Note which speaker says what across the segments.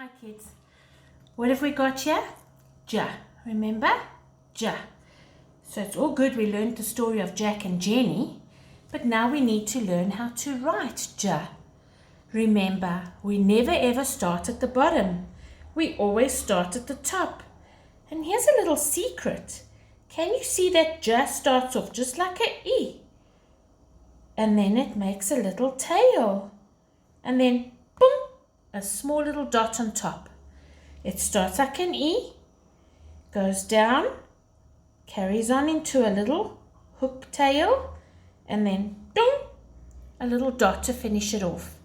Speaker 1: Hi kids. What have we got here? Ja. Remember? Ja. So it's all good we learned the story of Jack and Jenny, but now we need to learn how to write ja. Remember, we never ever start at the bottom. We always start at the top. And here's a little secret. Can you see that ja starts off just like an E? And then it makes a little tail. And then, boom, a small little dot on top. It starts like an E, goes down, carries on into a little hook tail, and then, dong, a little dot to finish it off.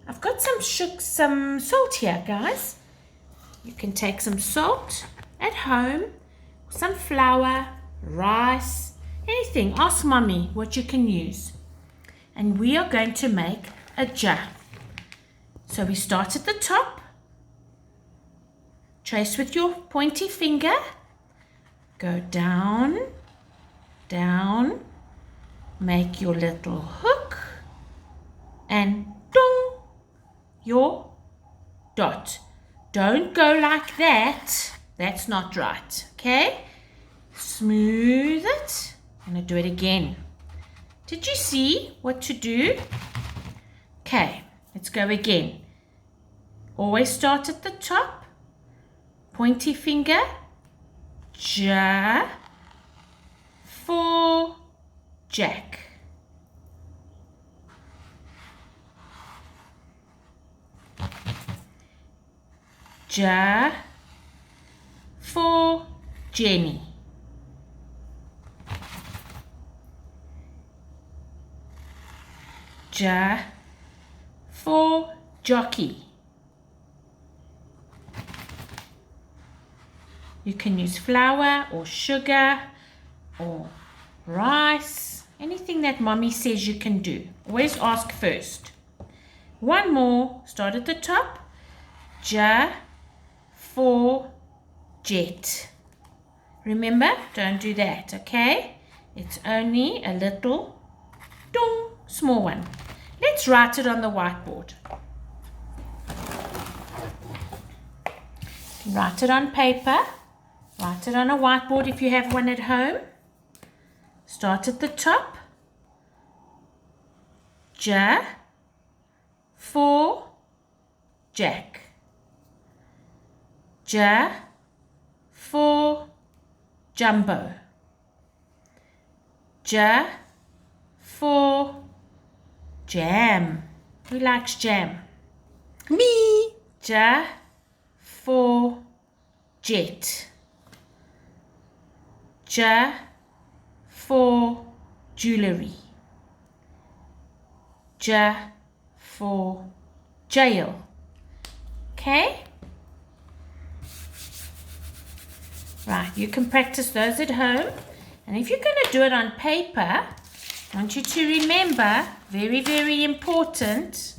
Speaker 1: I've got some salt here, guys. You can take some salt at home, some flour, rice, anything. Ask Mommy what you can use. And we are going to make a ja. So we start at the top, trace with your pointy finger, go down, down, make your little hook, and dong, your dot. Don't go like that. That's not right, okay? Smooth it. I'm going to do it again. Did you see what to do? Okay, let's go again. Always start at the top. Pointy finger. Ja for Jack. Ja for Jenny. Ja for Jockey. You can use flour or sugar or rice, anything that Mommy says you can do. Always ask first. One more, start at the top. Ja for Jet. Remember, don't do that, okay? It's only a little dong, small one. Let's write it on the whiteboard. Write it on paper. Write it on a whiteboard if you have one at home. Start at the top. Ja for Jack. Ja for Jumbo. Ja for Jam. Who likes jam?
Speaker 2: Me.
Speaker 1: Ja for Jet. Ja for Jewelry. Ja for Jail. Okay? Right, you can practice those at home. And if you're going to do it on paper, I want you to remember, very, very important,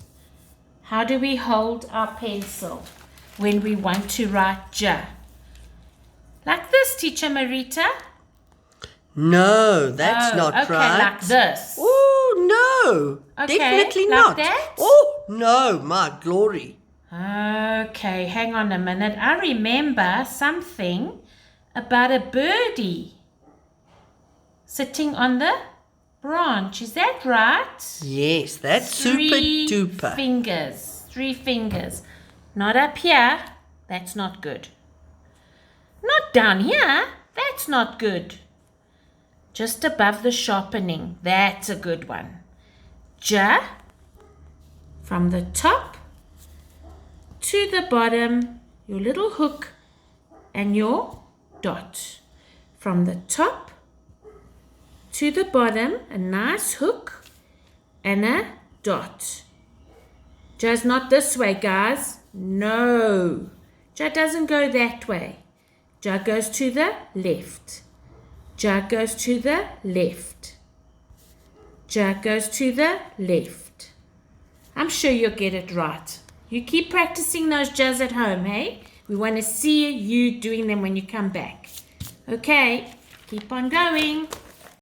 Speaker 1: how do we hold our pencil when we want to write ja? Like this, Teacher Marita?
Speaker 2: No, that's not
Speaker 1: okay,
Speaker 2: right.
Speaker 1: like this.
Speaker 2: Oh, no.
Speaker 1: Okay,
Speaker 2: Definitely
Speaker 1: like
Speaker 2: not.
Speaker 1: that?
Speaker 2: Oh, no, my glory.
Speaker 1: Okay, hang on a minute. I remember something about a birdie sitting on the branch. Is that right?
Speaker 2: Yes, that's
Speaker 1: Three
Speaker 2: super duper.
Speaker 1: fingers. 3 fingers. Not up here. That's not good. Not down here. That's not good. Just above the sharpening. That's a good one. Ja. From the top to the bottom. Your little hook and your dot. From the top to the bottom. A nice hook and a dot. Ja's not this way, guys. No. Ja doesn't go that way. Ja goes to the left. Ja goes to the left. Ja goes to the left. I'm sure you'll get it right. You keep practicing those ja's at home, hey? We want to see you doing them when you come back. Okay, keep on going.